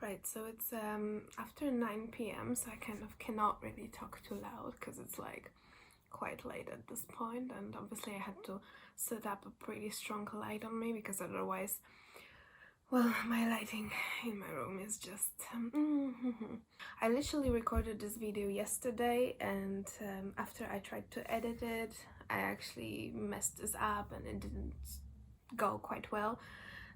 Right, so it's after 9 p.m, so I kind of cannot really talk too loud because it's like quite late at this point, and obviously I had to set up a pretty strong light on me because otherwise, well, my lighting in my room is just... I literally recorded this video yesterday, and after I tried to edit it, I actually messed this up and it didn't go quite well.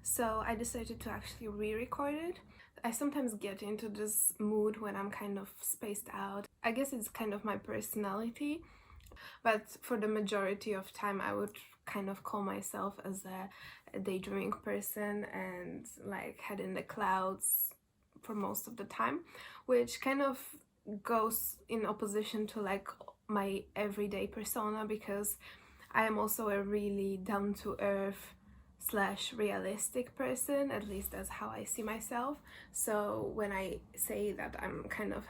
So I decided to actually re-record it. I sometimes get into this mood when I'm kind of spaced out. I guess it's kind of my personality, but for the majority of time I would kind of call myself as a daydreaming person and like head in the clouds for most of the time, which kind of goes in opposition to like my everyday persona, because I am also a really down-to-earth slash realistic person, at least that's how I see myself. So when I say that I'm kind of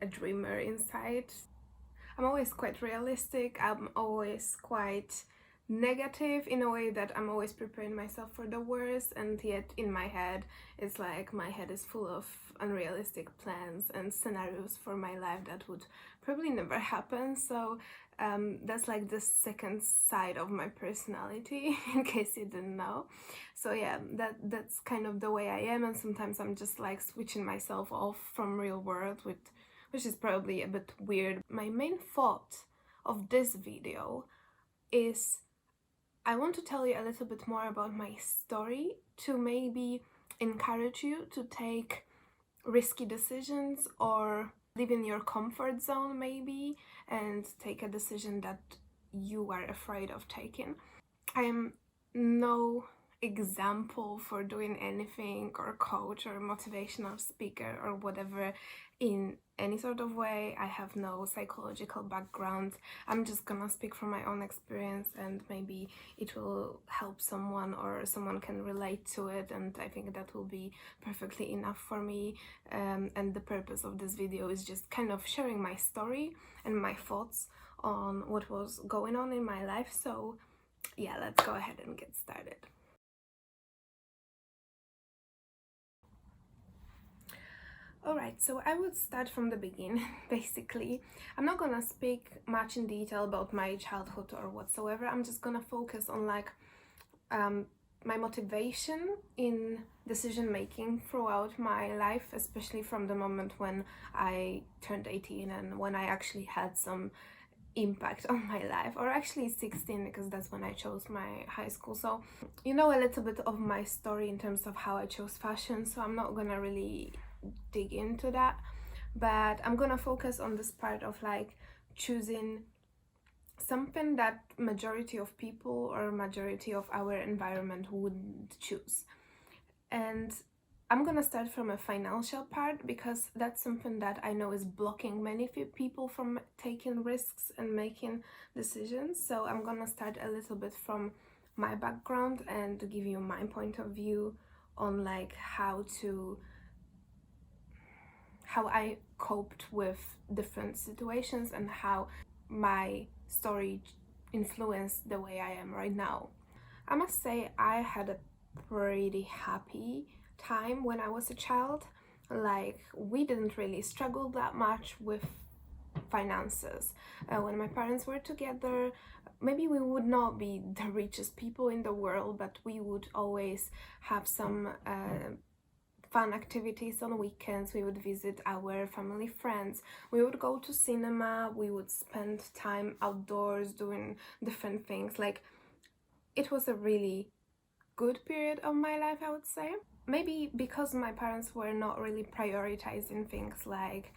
a dreamer inside, I'm always quite realistic. I'm always quite negative in a way that I'm always preparing myself for the worst, and yet in my head it's like my head is full of unrealistic plans and scenarios for my life that would probably never happen. So that's like the second side of my personality, in case you didn't know. So yeah, that's kind of the way I am, and sometimes I'm just like switching myself off from real world, which is probably a bit weird. My main thought of this video is I want to tell you a little bit more about my story to maybe encourage you to take risky decisions or live in your comfort zone maybe and take a decision that you are afraid of taking. I am no example for doing anything or coach or motivational speaker or whatever in any sort of way. I have no psychological background. I'm just gonna speak from my own experience, and maybe it will help someone or someone can relate to it, and I think that will be perfectly enough for me. And the purpose of this video is just kind of sharing my story and my thoughts on what was going on in my life. So yeah, let's go ahead and get started. Alright, so I would start from the beginning, basically. I'm not gonna speak much in detail about my childhood or whatsoever. I'm just gonna focus on like my motivation in decision making throughout my life, especially from the moment when I turned 18 and when I actually had some impact on my life, or actually 16, because that's when I chose my high school. So you know a little bit of my story in terms of how I chose fashion, so I'm not gonna really dig into that, but I'm gonna focus on this part of like choosing something that majority of people or majority of our environment wouldn't choose. And I'm gonna start from a financial part, because that's something that I know is blocking many people from taking risks and making decisions. So I'm gonna start a little bit from my background and give you my point of view on like how I coped with different situations and how my story influenced the way I am right now. I must say I had a pretty happy time when I was a child. Like, we didn't really struggle that much with finances. When my parents were together, maybe we would not be the richest people in the world, but we would always have some fun activities on weekends. We would visit our family friends, we would go to cinema, we would spend time outdoors doing different things. Like, it was a really good period of my life, I would say. Maybe because my parents were not really prioritizing things like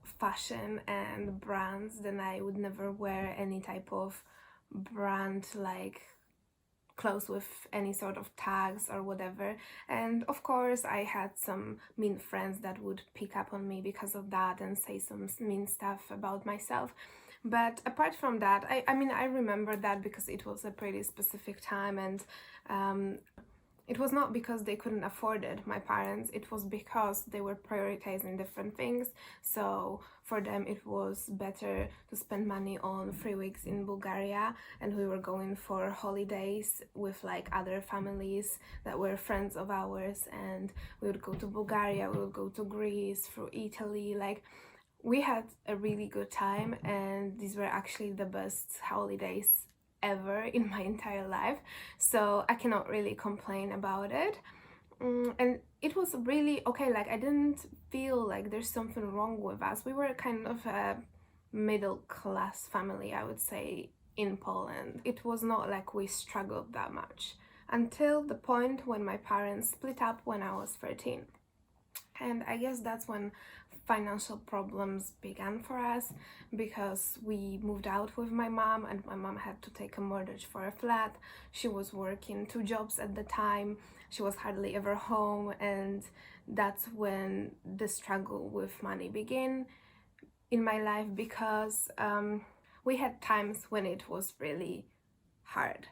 fashion and brands, then I would never wear any type of brand like clothes with any sort of tags or whatever. And of course I had some mean friends that would pick up on me because of that and say some mean stuff about myself. But apart from that, I mean, I remember that because it was a pretty specific time, and it was not because they couldn't afford it, my parents, it was because they were prioritizing different things. So for them it was better to spend money on 3 weeks in Bulgaria, and we were going for holidays with like other families that were friends of ours, and we would go to Bulgaria, we would go to Greece, through Italy. Like, we had a really good time, and these were actually the best holidays ever in my entire life, so I cannot really complain about it. And it was really okay. Like, I didn't feel like there's something wrong with us. We were kind of a middle class family, I would say, in Poland. It was not like we struggled that much until the point when my parents split up when I was 13. And I guess that's when financial problems began for us, because we moved out with my mom, and my mom had to take a mortgage for a flat. She was working 2 jobs at the time, she was hardly ever home, and that's when the struggle with money began in my life, because we had times when it was really hard,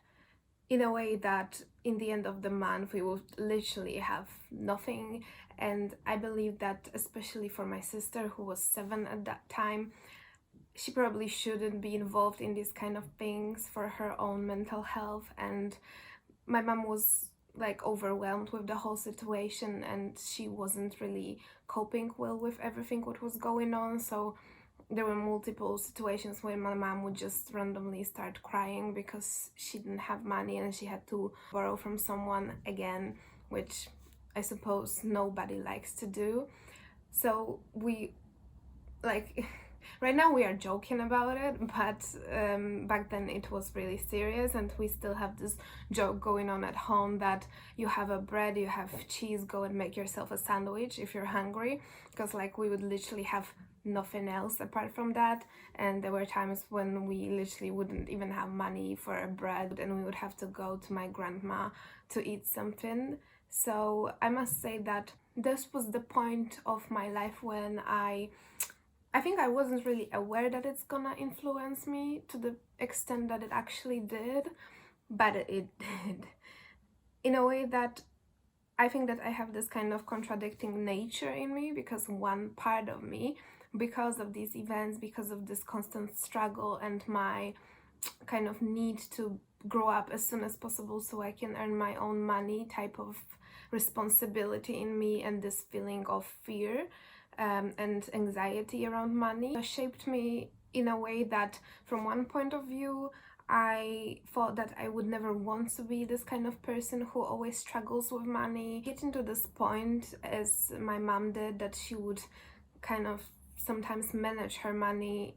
in a way that in the end of the month we would literally have nothing. And I believe that, especially for my sister, who was 7 at that time, she probably shouldn't be involved in these kind of things for her own mental health. And my mom was like overwhelmed with the whole situation, and she wasn't really coping well with everything what was going on. So there were multiple situations where my mom would just randomly start crying because she didn't have money and she had to borrow from someone again, which I suppose nobody likes to do. So we, like, right now we are joking about it, but back then it was really serious, and we still have this joke going on at home that you have a bread, you have cheese, go and make yourself a sandwich if you're hungry, because like we would literally have nothing else apart from that. And there were times when we literally wouldn't even have money for a bread, and we would have to go to my grandma to eat something. So I must say that this was the point of my life when I think I wasn't really aware that it's gonna influence me to the extent that it actually did, but it did. In a way that I think that I have this kind of contradicting nature in me, because one part of me, because of these events, because of this constant struggle and my kind of need to grow up as soon as possible so I can earn my own money type of responsibility in me, and this feeling of fear and anxiety around money shaped me in a way that, from one point of view, I thought that I would never want to be this kind of person who always struggles with money. Getting to this point, as my mom did, that she would kind of sometimes manage her money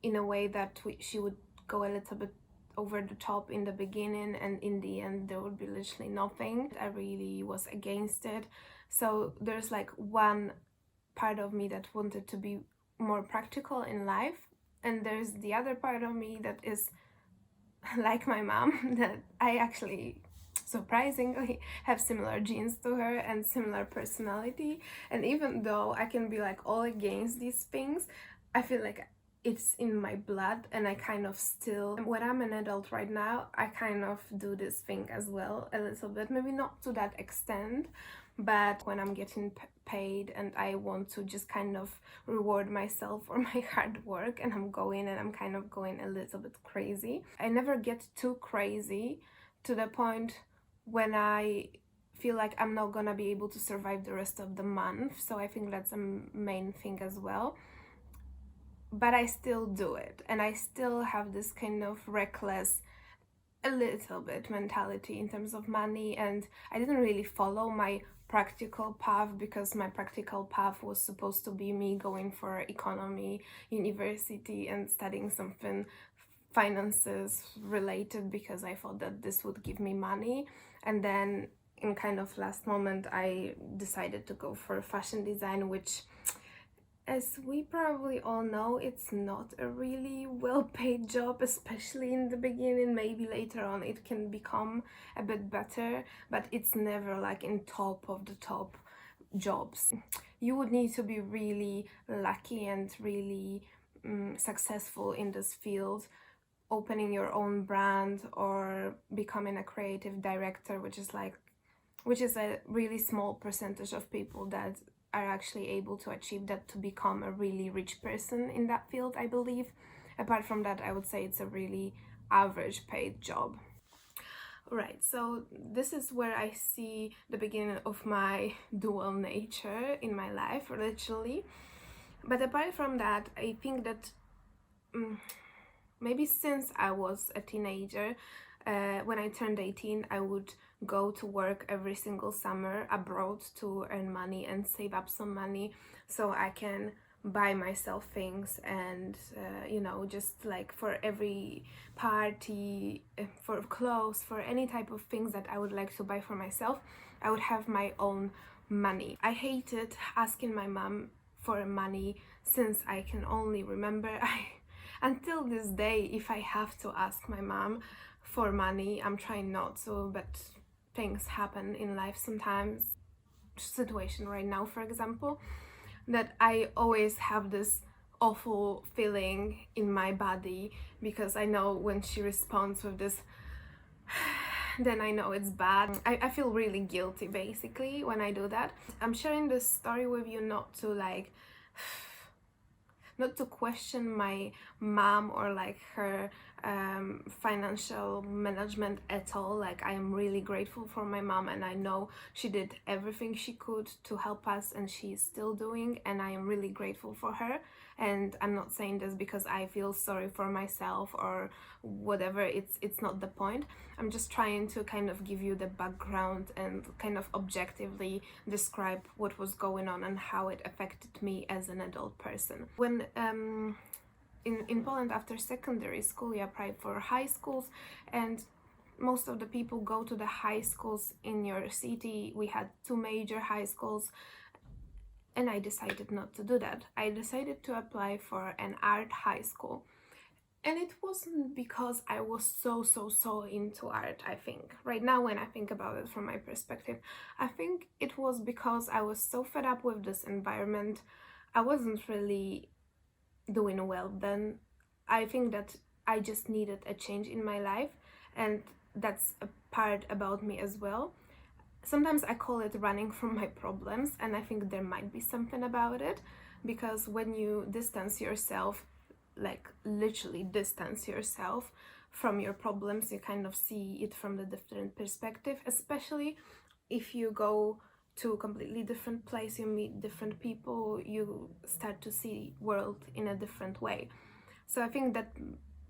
in a way that she would go a little bit over the top in the beginning, and in the end there would be literally nothing. I really was against it. So there's like one part of me that wanted to be more practical in life, and there's the other part of me that is like my mom, that I actually surprisingly have similar genes to her and similar personality. And even though I can be like all against these things, I feel like it's in my blood, and I kind of still, when I'm an adult right now, I kind of do this thing as well a little bit, maybe not to that extent, but when I'm getting paid and I want to just kind of reward myself for my hard work, and I'm kind of going a little bit crazy. I never get too crazy to the point when I feel like I'm not gonna be able to survive the rest of the month. So I think that's a main thing as well. But I still do it, and I still have this kind of reckless, a little bit mentality in terms of money. And I didn't really follow my practical path, because my practical path was supposed to be me going for economy university and studying something finances related, because I thought that this would give me money. And then in kind of last moment I decided to go for fashion design, which, as we probably all know, it's not a really well-paid job, especially in the beginning. Maybe later on it can become a bit better, but it's never like in top of the top jobs. You would need to be really lucky and really successful in this field, opening your own brand or becoming a creative director, which is like which is a really small percentage of people that are actually able to achieve that, to become a really rich person in that field, I believe. Apart from that, I would say it's a really average paid job. Right, so this is where I see the beginning of my dual nature in my life, literally. But apart from that, I think that maybe since I was a teenager, when I turned 18, I would go to work every single summer abroad to earn money and save up some money so I can buy myself things, and just like for every party, for clothes, for any type of things that I would like to buy for myself, I would have my own money. I hated asking my mom for money since I can only remember. Until this day, if I have to ask my mom for money, I'm trying not to, but things happen in life sometimes. Situation right now, for example, that I always have this awful feeling in my body, because I know when she responds with this, then I know it's bad. I feel really guilty basically when I do that. I'm sharing this story with you not to question my mom or like her financial management at all. Like, I am really grateful for my mom, and I know she did everything she could to help us, and she's still doing, and I am really grateful for her. And I'm not saying this because I feel sorry for myself or whatever. It's not the point. I'm just trying to kind of give you the background and kind of objectively describe what was going on and how it affected me as an adult person. When in Poland, after secondary school, you apply for high schools, and most of the people go to the high schools in your city. We had 2 major high schools, and I decided not to do that. I decided to apply for an art high school. And it wasn't because I was so into art, I think. Right now, when I think about it from my perspective, I think it was because I was so fed up with this environment. I wasn't really doing well then. I think that I just needed a change in my life, and that's a part about me as well. Sometimes I call it running from my problems, and I think there might be something about it, because when you distance yourself, like literally distance yourself from your problems, you kind of see it from the different perspective, especially if you go to a completely different place, you meet different people, you start to see world in a different way. So I think that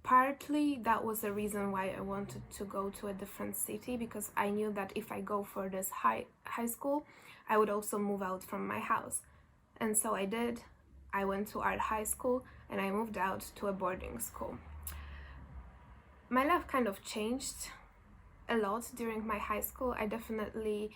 partly that was the reason why I wanted to go to a different city, because I knew that if I go for this high school, I would also move out from my house. And so I did. I went to art high school, and I moved out to a boarding school. My life kind of changed a lot during my high school. I definitely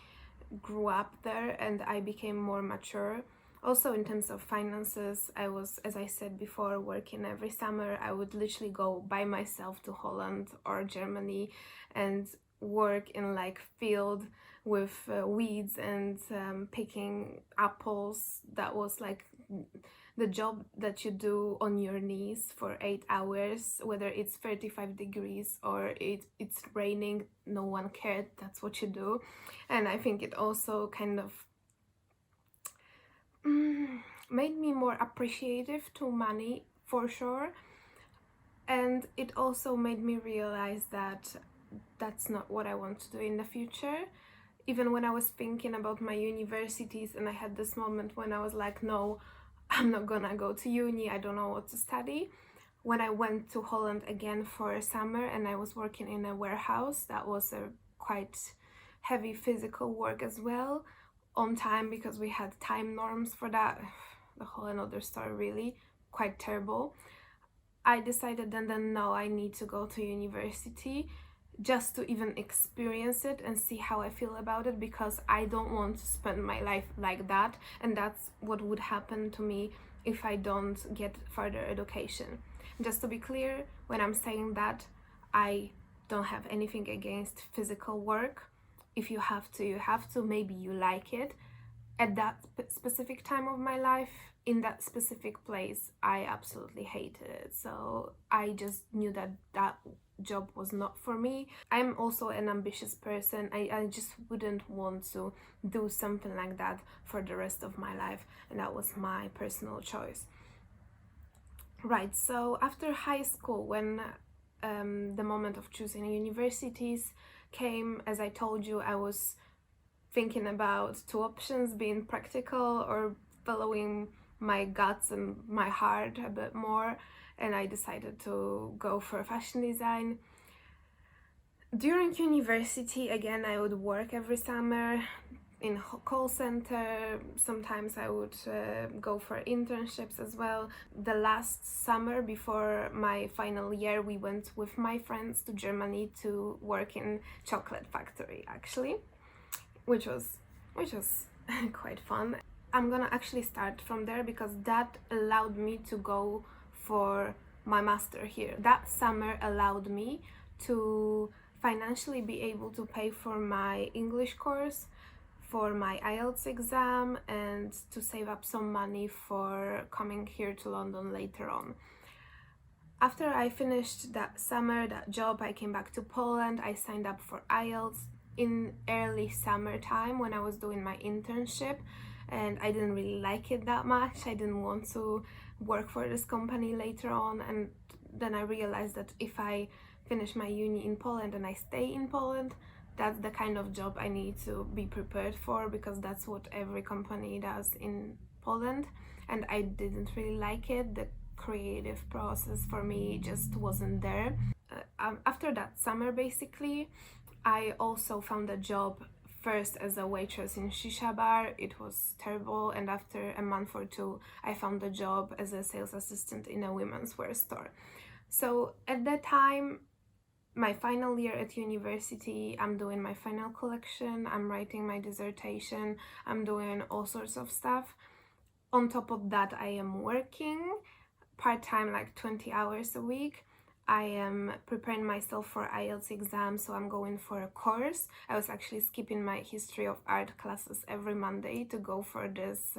grew up there, and I became more mature. Also, in terms of finances, I was, as I said before, working every summer. I would literally go by myself to Holland or Germany and work in like field with weeds and picking apples. That was like the job that you do on your knees for 8 hours, whether it's 35 degrees or it's raining, no one cared, that's what you do. And I think it also kind of made me more appreciative to money, for sure. And it also made me realize that that's not what I want to do in the future. Even when I was thinking about my universities, and I had this moment when I was like, no, I'm not gonna go to uni, I don't know what to study. When I went to Holland again for a summer and I was working in a warehouse, that was a quite heavy physical work as well, on time, because we had time norms for that. The whole another story, really quite terrible. I decided then no, I need to go to university just to even experience it and see how I feel about it, because I don't want to spend my life like that, and that's what would happen to me if I don't get further education. Just to be clear, when I'm saying that, I don't have anything against physical work. If you have to, you have to. Maybe you like it. At that specific time of my life, in that specific place, I absolutely hated it. So I just knew that job was not for me. I'm also an ambitious person. I just wouldn't want to do something like that for the rest of my life, and that was my personal choice. Right, so after high school, when the moment of choosing universities came, as I told you, I was thinking about two options, being practical or following my guts and my heart a bit more, and I decided to go for fashion design. During university, again, I would work every summer in call center. Sometimes I would go for internships as well. The last summer before my final year, we went with my friends to Germany to work in chocolate factory, actually, which was quite fun. I'm gonna actually start from there because that allowed me to go for my master here. That summer allowed me to financially be able to pay for my English course, for my IELTS exam, and to save up some money for coming here to London later on. After I finished that summer, that job, I came back to Poland. I signed up for IELTS in early summertime when I was doing my internship, and I didn't really like it that much. I didn't want to work for this company later on, and then I realized that if I finish my uni in Poland and I stay in Poland, that's the kind of job I need to be prepared for, because that's what every company does in Poland, and I didn't really like it. The creative process for me just wasn't there. After that summer, basically, I also found a job first as a waitress in shisha bar. It was terrible, and after a month or two, I found a job as a sales assistant in a women's wear store. So at that time, my final year at university, I'm doing my final collection, I'm writing my dissertation, I'm doing all sorts of stuff. On top of that, I am working part-time, like 20 hours a week. I am preparing myself for IELTS exam, so I'm going for a course. I was actually skipping my history of art classes every Monday to go for this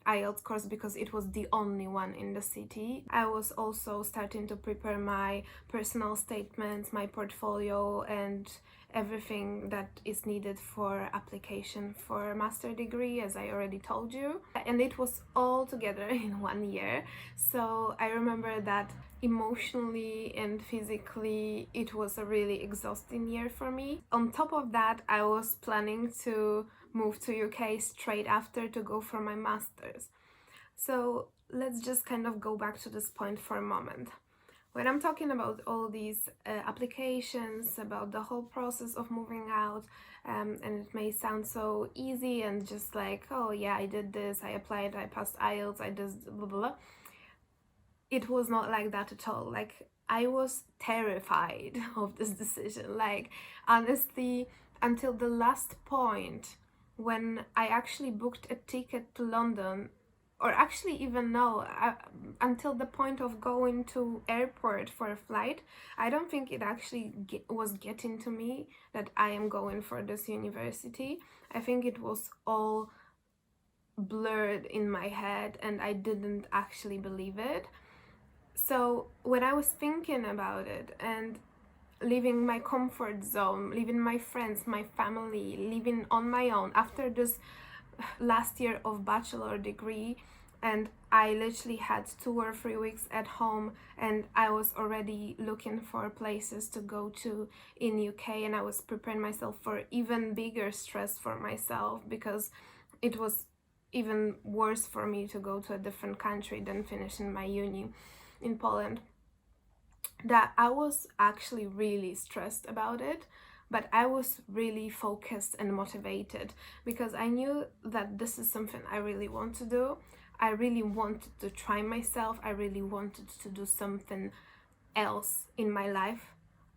IELTS course because it was the only one in the city. I was also starting to prepare my personal statements, my portfolio, and everything that is needed for application for a master degree, as I already told you. And it was all together in 1 year. So I remember that emotionally and physically it was a really exhausting year for me. On top of that, I was planning to move to UK straight after to go for my master's. So let's just kind of go back to this point for a moment. When I'm talking about all these applications, about the whole process of moving out, and it may sound so easy and just like, oh yeah, I did this, I applied, I passed IELTS, I did blah blah blah. It was not like that at all. Like, I was terrified of this decision. Like, honestly, until the last point when I actually booked a ticket to London, or actually even no, until the point of going to airport for a flight, I don't think it actually was getting to me that I am going for this university. I think it was all blurred in my head and I didn't actually believe it. So when I was thinking about it and leaving my comfort zone, leaving my friends, my family, living on my own after this last year of bachelor degree, and I literally had 2 or 3 weeks at home and I was already looking for places to go to in UK, and I was preparing myself for even bigger stress for myself because it was even worse for me to go to a different country than finishing my uni in Poland. That I was actually really stressed about it, but I was really focused and motivated because I knew that this is something I really want to do. I really wanted to try myself. I really wanted to do something else in my life.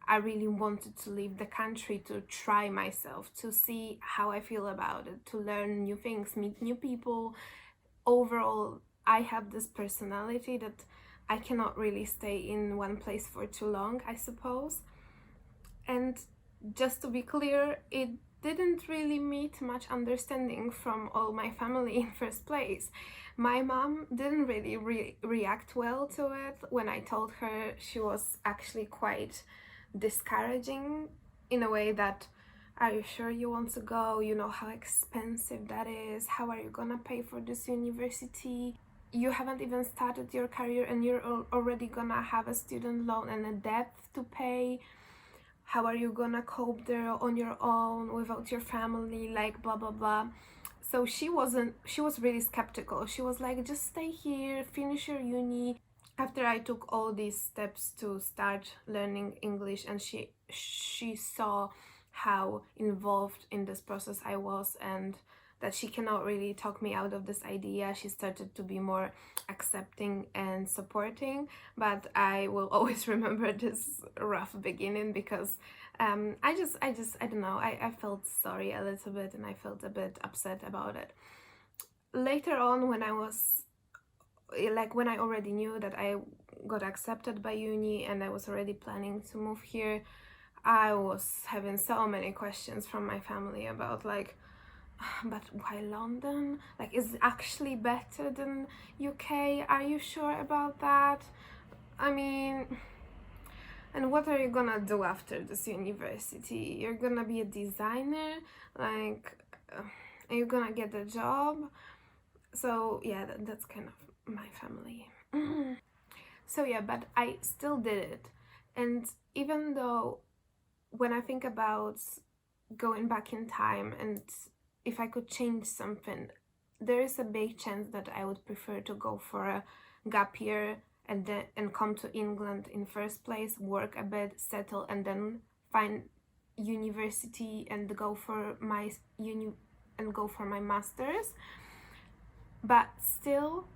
I really wanted to leave the country to try myself, to see how I feel about it, to learn new things, meet new people. Overall, I have this personality that I cannot really stay in one place for too long, I suppose. And just to be clear, it didn't really meet much understanding from all my family in first place. My mom didn't really react well to it. When I told her, she was actually quite discouraging in a way that, are you sure you want to go? You know how expensive that is. How are you gonna pay for this university? You haven't even started your career and you're already gonna have a student loan and a debt to pay. How are you gonna cope there on your own without your family, like blah blah blah. So she was really skeptical. She was like, just stay here, finish your uni. After I took all these steps to start learning English, and she saw how involved in this process I was, and that she cannot really talk me out of this idea, she started to be more accepting and supporting. But I will always remember this rough beginning, because I don't know, I felt sorry a little bit, and I felt a bit upset about it. Later on, when I already knew that I got accepted by uni and I was already planning to move here, I was having so many questions from my family about like, but why London? Like, is it actually better than UK? Are you sure about that? I mean, and what are you gonna do after this university? You're gonna be a designer? Like, are you gonna get a job? So yeah, that's kind of my family. So yeah, but I still did it. And even though when I think about going back in time and if I could change something, there is a big chance that I would prefer to go for a gap year and come to England in first place, work a bit, settle, and then find university and go for my master's. But still,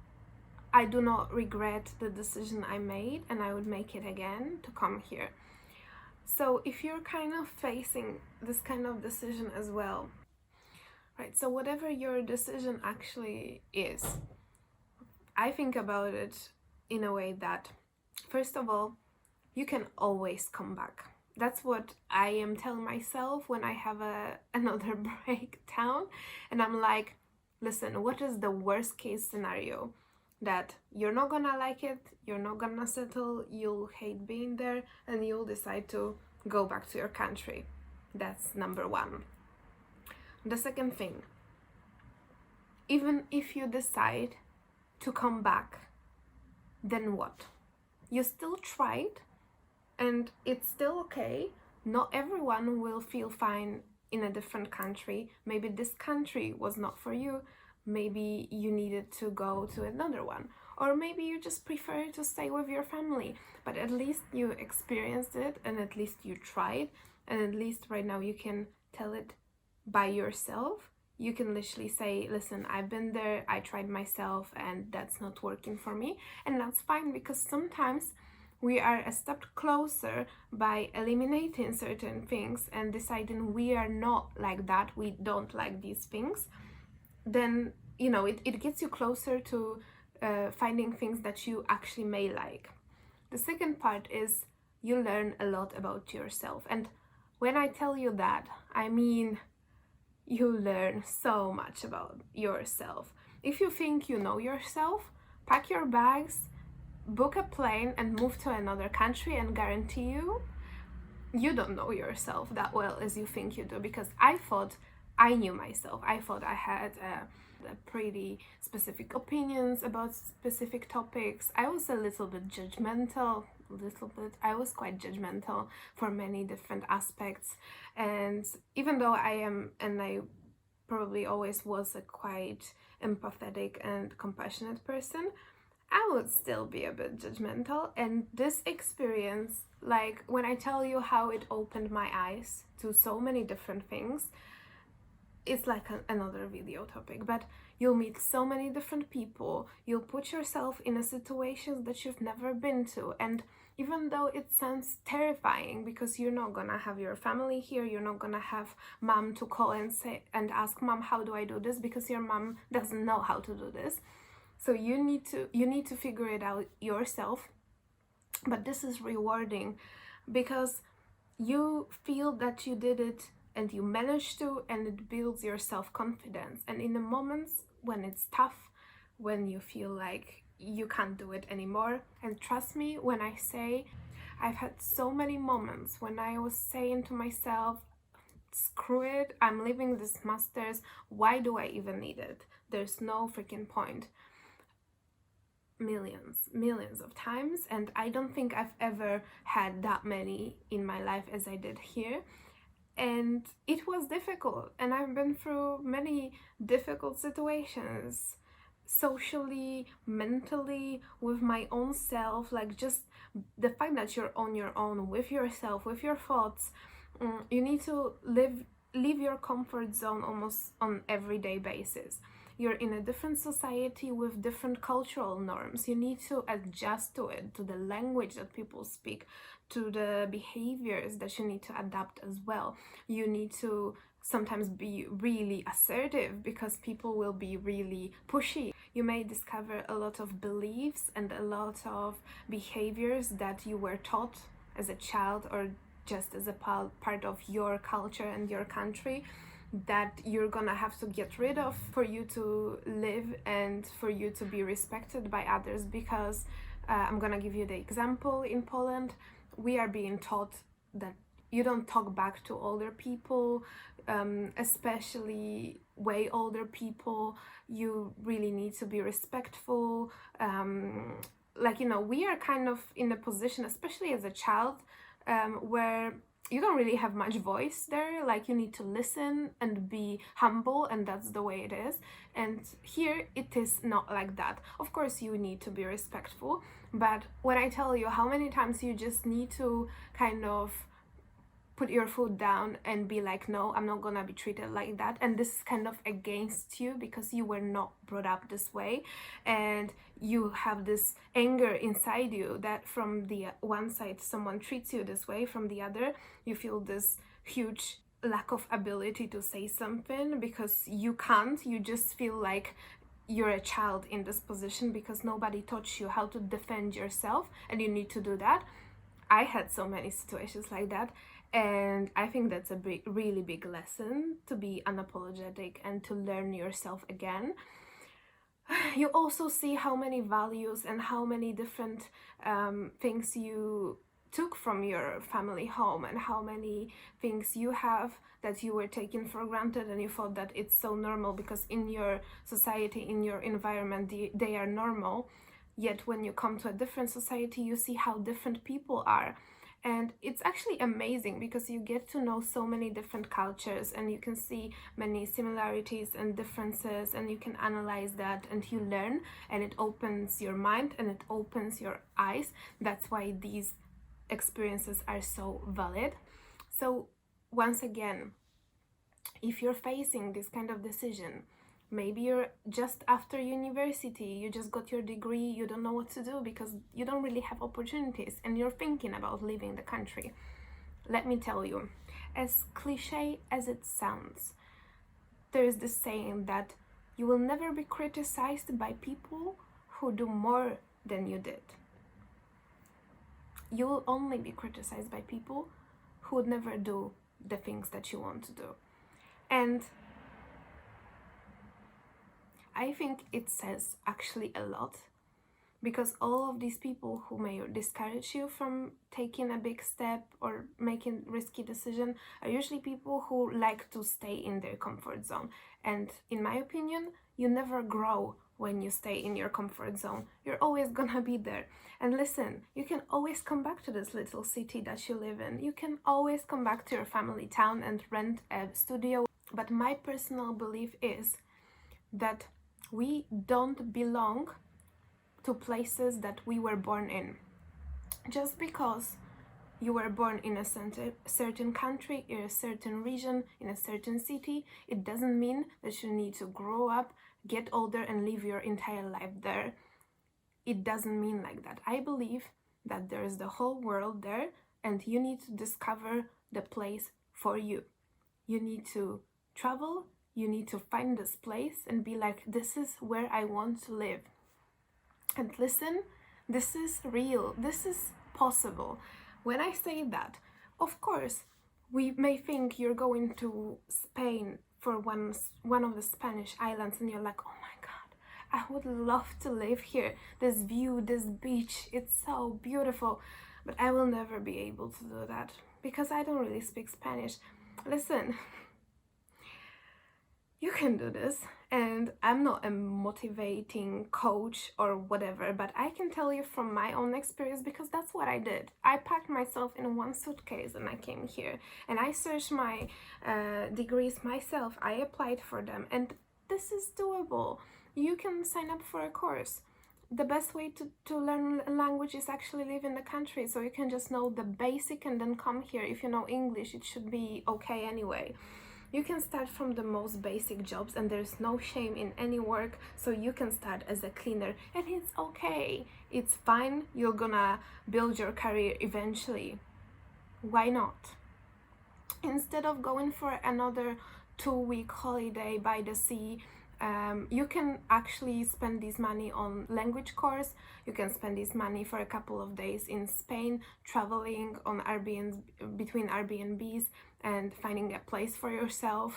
I do not regret the decision I made, and I would make it again to come here. So if you're kind of facing this kind of decision as well, right, so whatever your decision actually is, I think about it in a way that, first of all, you can always come back. That's what I am telling myself when I have another breakdown, and I'm like, listen, what is the worst case scenario? That you're not gonna like it, you're not gonna settle, you'll hate being there, and you'll decide to go back to your country. That's number one. The second thing, even if you decide to come back, then what? You still tried, and it's still okay. Not everyone will feel fine in a different country. Maybe this country was not for you. Maybe you needed to go to another one, or maybe you just prefer to stay with your family. But at least you experienced it, and at least you tried, and at least right now you can tell it by yourself. You can literally say, listen, I've been there, I tried myself, and that's not working for me. And that's fine, because sometimes we are a step closer by eliminating certain things and deciding we are not like that, we don't like these things. Then, you know, it gets you closer to finding things that you actually may like. The second part is you learn a lot about yourself. And when I tell you that, I mean you learn so much about yourself. If you think you know yourself, pack your bags, book a plane, and move to another country, and guarantee you don't know yourself that well as you think you do. Because I thought I knew myself. I thought I had pretty specific opinions about specific topics. I was a little bit judgmental, I was quite judgmental for many different aspects. And even though I am, and I probably always was, a quite empathetic and compassionate person, I would still be a bit judgmental. And this experience, like when I tell you how it opened my eyes to so many different things, it's like another video topic. But you'll meet so many different people, you'll put yourself in a situation that you've never been to, and even though it sounds terrifying because you're not gonna have your family here, you're not gonna have mom to call and say and ask, mom, how do I do this, because your mom doesn't know how to do this. So you need to figure it out yourself. But this is rewarding because you feel that you did it and you managed to, and it builds your self-confidence. And in the moments when it's tough, when you feel like you can't do it anymore, and trust me when I say I've had so many moments when I was saying to myself, screw it, I'm leaving this master's, why do I even need it? There's no freaking point. Millions of times, and I don't think I've ever had that many in my life as I did here. And it was difficult, and I've been through many difficult situations, socially, mentally, with my own self. Like, just the fact that you're on your own with yourself, with your thoughts. You need to leave your comfort zone almost on everyday basis. You're in a different society with different cultural norms. You need to adjust to it, to the language that people speak, to the behaviors that you need to adapt as well. You need to sometimes be really assertive because people will be really pushy. You may discover a lot of beliefs and a lot of behaviors that you were taught as a child or just as a part of your culture and your country, that you're gonna have to get rid of for you to live and for you to be respected by others. Because I'm gonna give you the example. In Poland, we are being taught that you don't talk back to older people, especially way older people. You really need to be respectful. Like, you know, we are kind of in a position, especially as a child, where you don't really have much voice there. Like, you need to listen and be humble, and that's the way it is. And here it is not like that. Of course you need to be respectful, but when I tell you how many times you just need to kind of put your foot down and be like, no, I'm not gonna be treated like that, and this is kind of against you because you were not brought up this way, and you have this anger inside you that from the one side someone treats you this way, from the other you feel this huge lack of ability to say something because you can't. You just feel like you're a child in this position because nobody taught you how to defend yourself, and you need to do that. I had so many situations like that, and I think that's a really big lesson, to be unapologetic and to learn yourself again. You also see how many values and how many different things you took from your family home, and how many things you have that you were taking for granted, and you thought that it's so normal because in your society, in your environment, they are normal. Yet when you come to a different society, you see how different people are. And it's actually amazing because you get to know so many different cultures, and you can see many similarities and differences, and you can analyze that, and you learn, and it opens your mind and it opens your eyes. That's why these experiences are so valid. So once again, if you're facing this kind of decision, maybe you're just after university, you just got your degree, you don't know what to do because you don't really have opportunities, and you're thinking about leaving the country. Let me tell you, as cliche as it sounds, there is this saying that you will never be criticized by people who do more than you did. You will only be criticized by people who would never do the things that you want to do. And I think it says actually a lot, because all of these people who may discourage you from taking a big step or making risky decision are usually people who like to stay in their comfort zone. And in my opinion, you never grow when you stay in your comfort zone. You're always gonna be there. And listen, you can always come back to this little city that you live in. You can always come back to your family town and rent a studio. But my personal belief is that we don't belong to places that we were born in. Just because you were born in a certain country, in a certain region, in a certain city, it doesn't mean that you need to grow up, get older, and live your entire life there. It doesn't mean like that. I believe that there is the whole world there, and you need to discover the place for you. You need to travel, you need to find this place and be like, this is where I want to live. And listen, this is real, this is possible. When I say that, of course, we may think you're going to Spain for one of the Spanish islands, and you're like, oh my god, I would love to live here. This view, this beach, it's so beautiful. but I will never be able to do that because I don't really speak Spanish. Listen, you can do this, and I'm not a motivating coach or whatever, but I can tell you from my own experience because that's what I did. I packed myself in one suitcase and I came here, and I searched my degrees myself. I applied for them, and this is doable. You can sign up for a course. The best way to learn a language is actually live in the country, so you can just know the basic and then come here. If you know English, it should be okay anyway. You can start from the most basic jobs, and there's no shame in any work, so you can start as a cleaner, and it's okay. It's fine. You're gonna build your career eventually. Why not? Instead of going for another 2-week holiday by the sea, you can actually spend this money on language course. You can spend this money for a couple of days in Spain, traveling on Airbnb, between Airbnbs, and finding a place for yourself.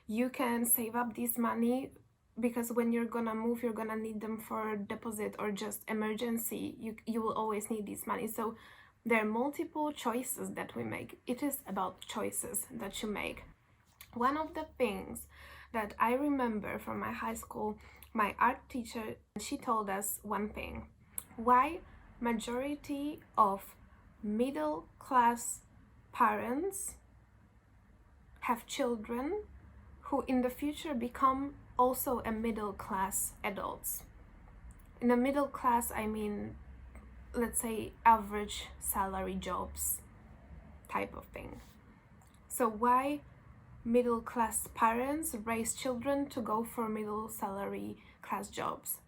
You can save up this money because when you're gonna move, you're gonna need them for deposit or just emergency. You will always need this money. So there are multiple choices that we make. It is about choices that you make. One of the things that I remember from my high school, my art teacher, she told us one thing: why majority of middle class parents have children who in the future become also a middle class adults. In the middle class, I mean, let's say average salary jobs type of thing. So why middle class parents raise children to go for middle salary class jobs?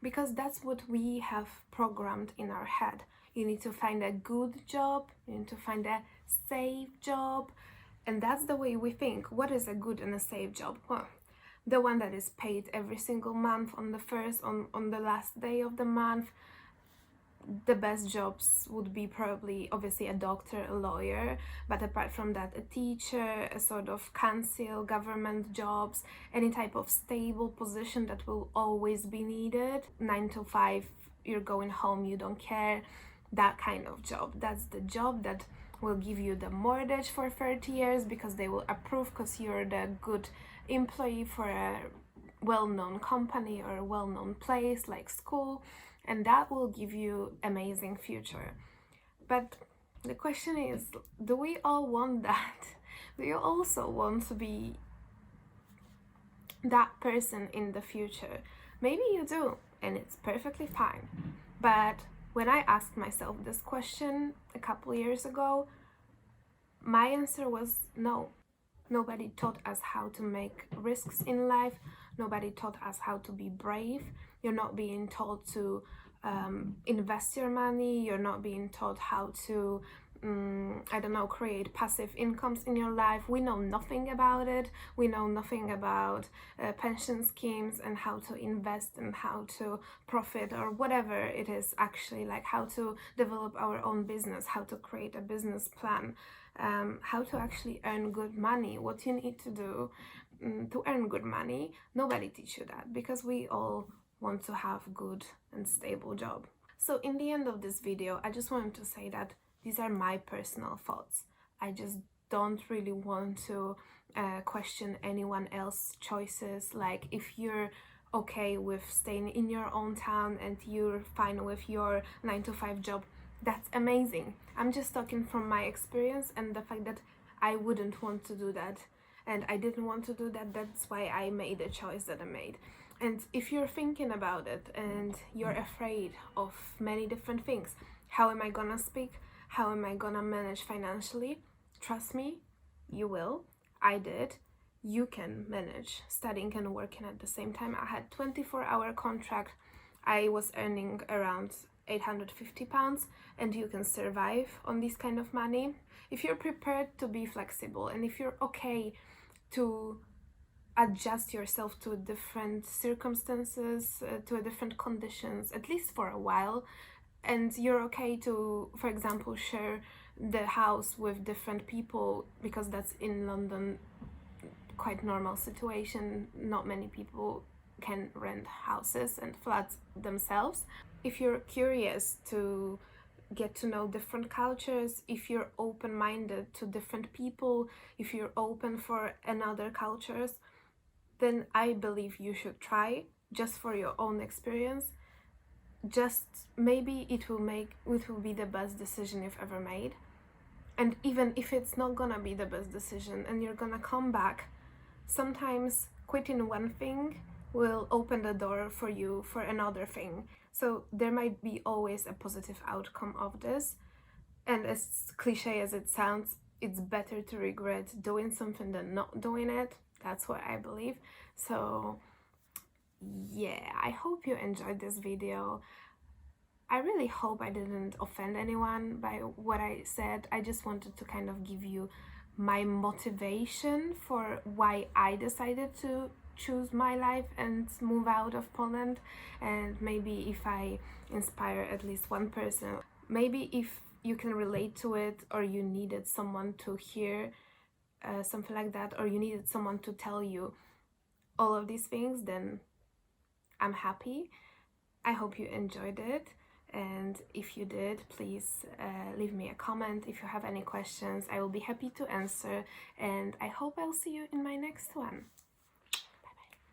Because that's what we have programmed in our head. You need to find a good job, you need to find a safe job, and that's the way we think. What is a good and a safe job? Well, the one that is paid every single month on the first, on the last day of the month. The best jobs would be probably obviously a doctor, a lawyer, but apart from that, a teacher, a sort of council, government jobs, any type of stable position that will always be needed. 9 to 5, you're going home, you don't care. That kind of job. That's the job that will give you the mortgage for 30 years because they will approve because you're the good employee for a well-known company or a well-known place like school, and that will give you amazing future. But the question is, do we all want that? Do you also want to be that person in the future? Maybe you do, and it's perfectly fine. But when I asked myself this question a couple years ago, my answer was no. Nobody taught us how to make risks in life. Nobody taught us how to be brave. You're not being taught to invest your money. You're not being taught how to, create passive incomes in your life. We know nothing about it. We know nothing about pension schemes and how to invest and how to profit or whatever it is actually, like how to develop our own business, how to create a business plan. How to actually earn good money, what you need to do to earn good money. Nobody teach you that because we all want to have good and stable job. So in the end of this video, I just wanted to say that these are my personal thoughts. I just don't really want to question anyone else's choices. Like if you're okay with staying in your own town and you're fine with your 9 to 5 job, that's amazing. I'm just talking from my experience and the fact that I wouldn't want to do that, and I didn't want to do that. That's why I made the choice that I made. And if you're thinking about it and you're afraid of many different things, how am I gonna speak? How am I gonna manage financially? Trust me, you will. I did. You can manage studying and working at the same time. I had 24-hour contract. I was earning around £850, and you can survive on this kind of money if you're prepared to be flexible and if you're okay to adjust yourself to different circumstances, to different conditions, at least for a while, and you're okay to, for example, share the house with different people, because that's in London quite normal situation. Not many people can rent houses and flats themselves. If you're curious to get to know different cultures, if you're open-minded to different people, if you're open for another cultures, then I believe you should try, just for your own experience. Just maybe it will be the best decision you've ever made. And even if it's not gonna be the best decision and you're gonna come back, sometimes quitting one thing will open the door for you for another thing. So there might be always a positive outcome of this. And as cliche as it sounds, it's better to regret doing something than not doing it. That's what I believe. So yeah, I hope you enjoyed this video. I really hope I didn't offend anyone by what I said. I just wanted to kind of give you my motivation for why I decided to choose my life and move out of Poland. And maybe if I inspire at least one person, maybe if you can relate to it, or you needed someone to hear something like that, or you needed someone to tell you all of these things, then I'm happy. I hope you enjoyed it. And if you did, please leave me a comment. If you have any questions, I will be happy to answer. And I hope I'll see you in my next one.